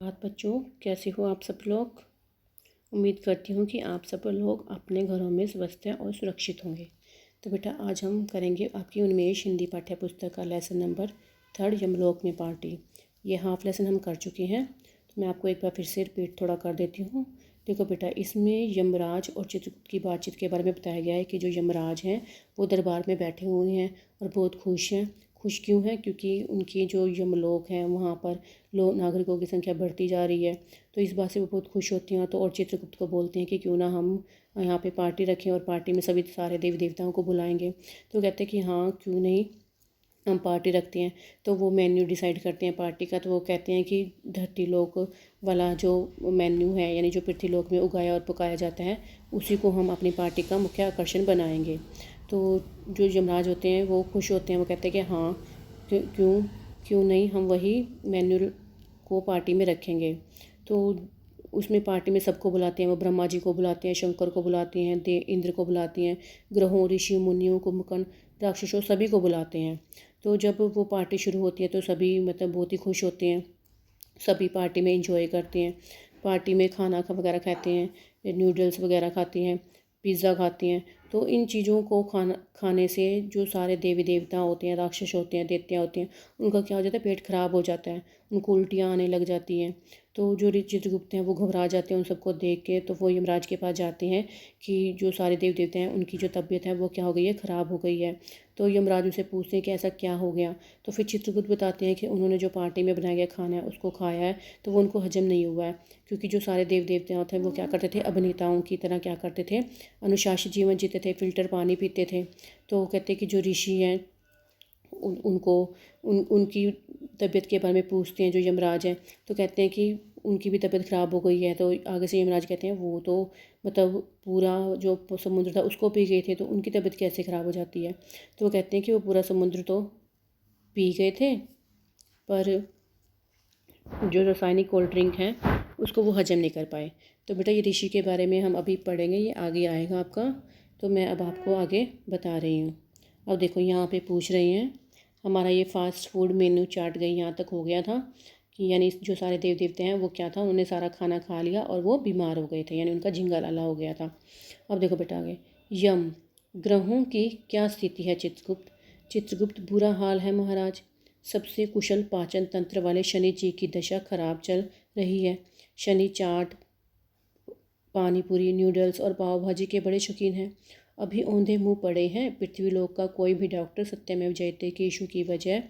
बात बच्चों, कैसे हो आप सब लोग। उम्मीद करती हूँ कि आप सब लोग अपने घरों में स्वस्थ हैं और सुरक्षित होंगे। तो बेटा आज हम करेंगे आपकी उन्मेष हिंदी पाठ्य पुस्तक का लेसन नंबर 3 यमलोक में पार्टी। ये हाफ लेसन हम कर चुके हैं, तो मैं आपको एक बार फिर से रिपीट थोड़ा कर देती हूँ। देखो बेटा, इसमें यमराज और चित्रगुप्त की बातचीत के बारे में बताया गया है कि जो यमराज हैं वो दरबार में बैठे हुए हैं और बहुत खुश हैं। खुश क्यों हैं? क्योंकि उनकी जो यमलोक हैं वहाँ पर लोग नागरिकों की संख्या बढ़ती जा रही है, तो इस बात से वो बहुत खुश होती हैं। तो और चित्रगुप्त को बोलते हैं कि क्यों ना हम यहाँ पे पार्टी रखें और पार्टी में सभी सारे देवी देवताओं को बुलाएंगे। तो कहते हैं कि हाँ क्यों नहीं, हम पार्टी रखते हैं। तो वो मेन्यू डिसाइड करते हैं पार्टी का। तो वो कहते हैं कि धरती लोक वाला जो मेन्यू है, यानी जो पृथ्वीलोक में उगाया और पकाया जाता है, उसी को हम अपनी पार्टी का मुख्य आकर्षण बनाएंगे। तो जो यमराज होते हैं वो खुश होते हैं, वो कहते हैं कि हाँ क्यों क्यों नहीं, हम वही मेन्यू को पार्टी में रखेंगे। तो उसमें पार्टी में सबको बुलाते हैं। वो ब्रह्मा जी को बुलाते हैं, शंकर को बुलाते हैं, इंद्र को बुलाती हैं, ग्रहों, ऋषि मुनियों, कुंभकर्ण, राक्षसों, सभी को बुलाते हैं। तो जब वो पार्टी शुरू होती है तो सभी मतलब बहुत ही खुश होते हैं। सभी पार्टी में इंजॉय करते हैं। पार्टी में खाना वगैरह खाते हैं, नूडल्स वगैरह खाती हैं, पिज़्ज़ा खाती हैं। तो इन चीज़ों को खाने से जो सारे देवी देवता होते हैं, राक्षस होते हैं, दैत्य होते हैं, उनका क्या हो जाता है, पेट खराब हो जाता है, उनको उल्टियाँ आने लग जाती हैं। तो जो चित्रगुप्त हैं वो घबरा जाते हैं उन सबको देख के। तो वो यमराज के पास जाते हैं कि जो सारे देवी देवता हैं उनकी जो तबीयत है वो क्या हो गई है, ख़राब हो गई है। तो यमराज उनसे पूछते हैं कि ऐसा क्या हो गया। तो फिर चित्रगुप्त बताते हैं कि उन्होंने जो पार्टी में बनाया गया खाना है उसको खाया है, तो वो उनको हजम नहीं हुआ है। क्योंकि जो सारे देव देवता थे वो क्या करते थे, अभिनेताओं की तरह क्या करते थे, अनुशासित जीवन जीते थे, फ़िल्टर पानी पीते थे। तो कहते हैं कि जो ऋषि हैं उनको उनकी तबीयत के बारे में पूछते हैं जो यमराज हैं। तो कहते हैं कि उनकी भी तबीयत ख़राब हो गई है। तो आगे से यमराज कहते हैं वो तो मतलब पूरा जो समुद्र था उसको पी गए थे, तो उनकी तबीयत कैसे ख़राब हो जाती है। तो वो कहते हैं कि वो पूरा समुद्र तो पी गए थे, पर जो रासायनिक कोल्ड ड्रिंक है उसको वो हजम नहीं कर पाए। तो बेटा ये ऋषि के बारे में हम अभी पढ़ेंगे, ये आगे आएगा आपका। तो मैं अब आपको आगे बता रही हूँ। अब देखो यहाँ पे पूछ रही हैं, हमारा ये फास्ट फूड मेन्यू चार्ट गई यहाँ तक हो गया था कि यानी जो सारे देव देवते हैं वो क्या था, उन्होंने सारा खाना खा लिया और वो बीमार हो गए थे, यानी उनका झिंगा लाला हो गया था। अब देखो बेटा आगे, यम ग्रहों की क्या स्थिति है चित्रगुप्त। चित्रगुप्त बुरा हाल है महाराज। सबसे कुशल पाचन तंत्र वाले शनि जी की दशा खराब चल रही है। शनि चाट, पानीपुरी, नूडल्स और पाव भाजी के बड़े शौकीन हैं। अभी औंधे मुंह पड़े हैं। पृथ्वीलोक का कोई भी डॉक्टर सत्यमेव जयते के इशू की वजह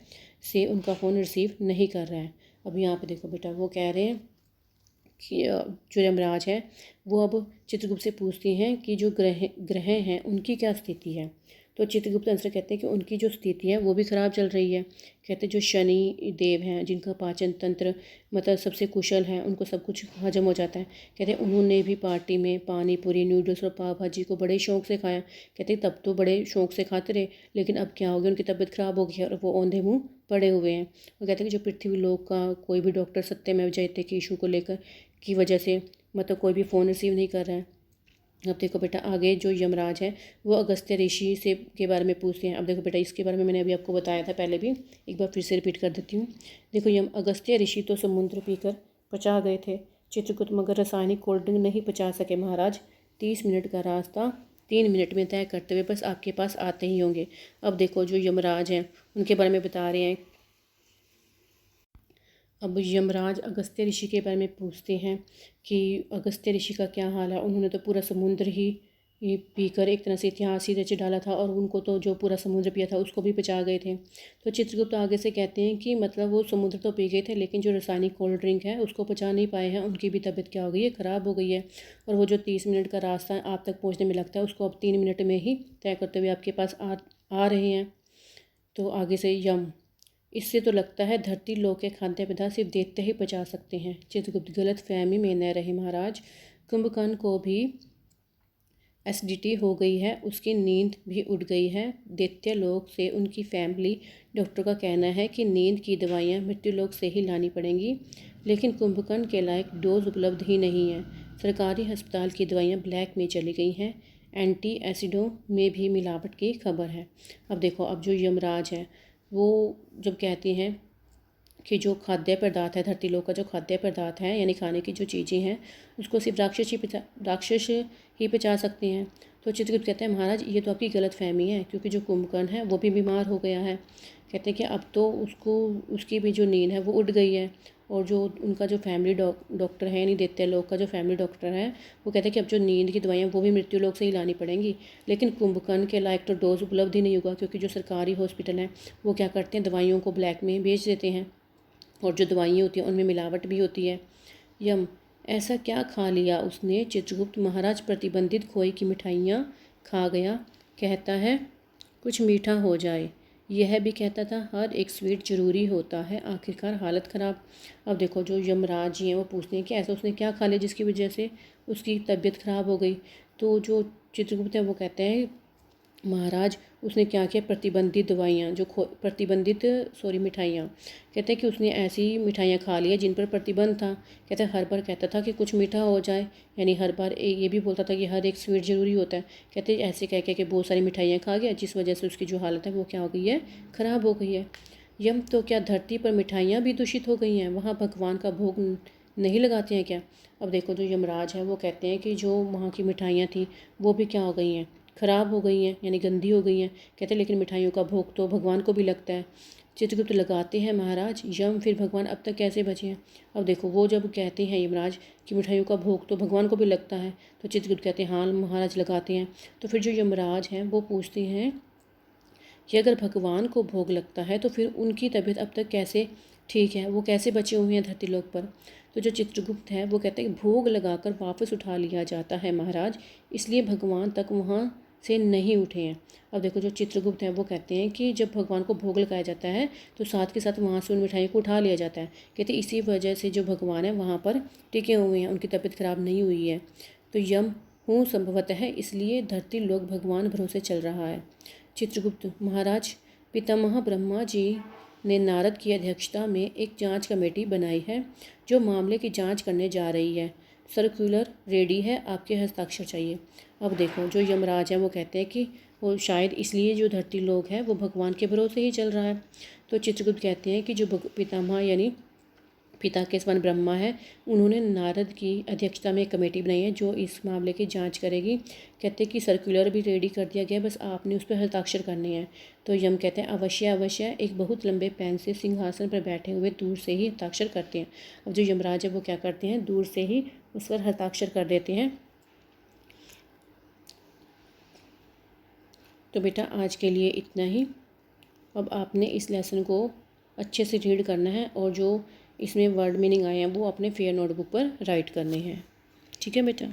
से उनका फ़ोन रिसीव नहीं कर रहा है। अब यहाँ पे देखो बेटा, वो कह रहे हैं कि जो यमराज है वो अब चित्रगुप्त से पूछती हैं कि जो ग्रह हैं उनकी क्या स्थिति है। तो चित्रगुप्त आंसर कहते हैं कि उनकी जो स्थिति है वो भी ख़राब चल रही है। कहते हैं जो शनि देव हैं जिनका पाचन तंत्र मतलब सबसे कुशल है, उनको सब कुछ हजम हो जाता है। कहते हैं उन्होंने भी पार्टी में पानी पूरी, नूडल्स और पाव भाजी को बड़े शौक से खाया। कहते हैं तब तो बड़े शौक से खाते रहे, लेकिन अब क्या हो गया, उनकी तबीयत ख़राब हो गई है और वो औंधे मुँह पड़े हुए हैं। वो कहते हैं कि जो पृथ्वी लोक का कोई भी डॉक्टर सत्यमेव जयते के इशू को लेकर की वजह से मतलब कोई भी फ़ोन रिसीव नहीं कर रहा है। अब देखो बेटा आगे जो यमराज है वो अगस्त्य ऋषि से के बारे में पूछते हैं। अब देखो बेटा इसके बारे में मैंने अभी आपको बताया था पहले भी, एक बार फिर से रिपीट कर देती हूँ। देखो अगस्त्य ऋषि तो समुद्र पीकर पचा गए थे। चित्रकूट मगर रासायनिक कोल्ड ड्रिंक नहीं पचा सके महाराज। 30 मिनट का रास्ता 3 मिनट में तय करते हुए बस आपके पास आते ही होंगे। अब देखो जो यमराज हैं उनके बारे में बता रहे हैं। अब यमराज अगस्त्य ऋषि के बारे में पूछते हैं कि अगस्त्य ऋषि का क्या हाल है। उन्होंने तो पूरा समुद्र ही पीकर एक तरह से इतिहास ही रच डाला था, और उनको तो जो पूरा समुद्र पिया था उसको भी पचा गए थे। तो चित्रगुप्त आगे से कहते हैं कि मतलब वो समुद्र तो पी गए थे, लेकिन जो रासायनिक कोल्ड ड्रिंक है उसको पचा नहीं पाए हैं। उनकी भी तबीयत क्या हो गई है, ख़राब हो गई है। और वो जो 30 मिनट का रास्ता आप तक पहुँचने में लगता है उसको अब 3 मिनट में ही तय करते हुए आपके पास आ रहे हैं। तो आगे से यम, इससे तो लगता है धरती लोक के खाद्य पदार्थ सिर्फ देखते ही पचा सकते हैं। चित्रगुप्त गलत फहमी में न रहे महाराज। कुंभकर्ण को भी एसिडिटी हो गई है, उसकी नींद भी उड़ गई है। दैत्य लोक से उनकी फैमिली डॉक्टर का कहना है कि नींद की दवाइयाँ मृत्युलोक से ही लानी पड़ेंगी, लेकिन कुंभकर्ण के लायक डोज उपलब्ध ही नहीं है। सरकारी अस्पताल की दवाइयाँ ब्लैक में चली गई हैं। एंटी एसिडों में भी मिलावट की खबर है। अब देखो, अब जो यमराज है वो जब कहते हैं कि जो खाद्य पदार्थ है, धरती लोक का जो खाद्य पदार्थ है यानी खाने की जो चीज़ें हैं उसको सिर्फ राक्षस ही पचा सकते हैं। तो चित्रगुप्त कहते हैं महाराज ये तो आपकी गलतफहमी है, क्योंकि जो कुंभकर्ण है वो भी बीमार हो गया है। कहते हैं कि अब तो उसकी भी जो नींद है वो उड़ गई है, और जो उनका जो फैमिली डॉक्टर है यानी दैत्य लोक का जो फैमिली डॉक्टर है वो कहते हैं कि अब जो नींद की दवाइयाँ वो भी मृत्यु लोक से ही लानी पड़ेंगी। लेकिन कुंभकर्ण के लायक तो डोज उपलब्ध ही नहीं होगा, क्योंकि जो सरकारी हॉस्पिटल हैं वो क्या करते हैं, दवाइयों को ब्लैक में बेच देते हैं, और जो दवाइयाँ होती हैं उनमें मिलावट भी होती है। यम, ऐसा क्या खा लिया उसने चित्रगुप्त महाराज, प्रतिबंधित खोए की मिठाइयाँ खा गया। कहता है कुछ मीठा हो जाए। यह भी कहता था हर एक स्वीट जरूरी होता है। आखिरकार हालत ख़राब। अब देखो जो यमराज जी हैं वो पूछते हैं कि ऐसा उसने क्या खा लिया जिसकी वजह से उसकी तबीयत ख़राब हो गई। तो जो चित्रगुप्त है वो कहते हैं महाराज उसने क्या किया, प्रतिबंधित दवाइयाँ जो मिठाइयाँ। कहते हैं कि उसने ऐसी मिठाइयाँ खा ली जिन पर प्रतिबंध था। कहते हैं हर बार कहता था कि कुछ मीठा हो जाए, यानी हर बार ये भी बोलता था कि हर एक स्वीट ज़रूरी होता है। कहते हैं ऐसे कह कह के बहुत सारी मिठाइयाँ खा गया, जिस वजह से उसकी जो हालत है वो क्या हो गई है, ख़राब हो गई है। यम, तो क्या धरती पर मिठाइयाँ भी दूषित हो गई हैं, वहाँ भगवान का भोग नहीं लगाते हैं क्या। अब देखो जो यमराज है वो कहते हैं कि जो वहाँ की मिठाइयाँ थी वो भी क्या हो गई हैं, ख़राब हो गई हैं, यानी गंदी हो गई हैं। कहते हैं लेकिन मिठाइयों का भोग तो भगवान को भी लगता है। चित्रगुप्त लगाते हैं महाराज। यम, फिर भगवान अब तक कैसे बचे हैं। अब देखो वो जब कहते हैं यमराज कि मिठाइयों का भोग तो भगवान को भी लगता है, तो चित्रगुप्त कहते हैं हाँ महाराज लगाते हैं। तो फिर जो यमराज हैं वो पूछते हैं कि अगर भगवान को भोग लगता है तो फिर उनकी तबीयत अब तक कैसे ठीक है, वो कैसे बचे हुए हैं धरती लोक पर। तो जो चित्रगुप्त है वो कहते हैं भोग लगाकर वापस उठा लिया जाता है महाराज, इसलिए भगवान तक वहाँ से नहीं उठे हैं। अब देखो जो चित्रगुप्त हैं वो कहते हैं कि जब भगवान को भोग लगाया जाता है तो साथ के साथ वहाँ से उन मिठाइयों को उठा लिया जाता है। कहते हैं इसी वजह से जो भगवान है वहाँ पर टिके हुए हैं, उनकी तबीयत खराब नहीं हुई है। तो यम हूँ संभवतः है, इसलिए धरती लोक भगवान भरोसे चल रहा है। चित्रगुप्त महाराज, पितामह ब्रह्मा जी ने नारद की अध्यक्षता में एक जांच कमेटी बनाई है जो मामले की जांच करने जा रही है। सर्कुलर रेडी है, आपके हस्ताक्षर चाहिए। अब देखो जो यमराज है वो कहते हैं कि वो शायद इसलिए जो धरती लोक है वो भगवान के भरोसे ही चल रहा है। तो चित्रगुप्त कहते हैं कि जो पितामह यानी पिता के समान ब्रह्मा है, उन्होंने नारद की अध्यक्षता में एक कमेटी बनाई है जो इस मामले की जांच करेगी। कहते हैं कि सर्कुलर भी रेडी कर दिया गया, बस आपने उस पर हस्ताक्षर करने हैं। तो यम कहते हैं अवश्य अवश्य, एक बहुत लंबे पेन से सिंहासन पर बैठे हुए दूर से ही हस्ताक्षर करते हैं। अब जो यमराज है वो क्या करते हैं, दूर से ही उस पर हस्ताक्षर कर देते हैं। तो बेटा आज के लिए इतना ही। अब आपने इस लेसन को अच्छे से रीड करना है, और जो इसमें वर्ड मीनिंग आए हैं वो अपने फेयर नोटबुक पर राइट करने हैं। ठीक है बेटा।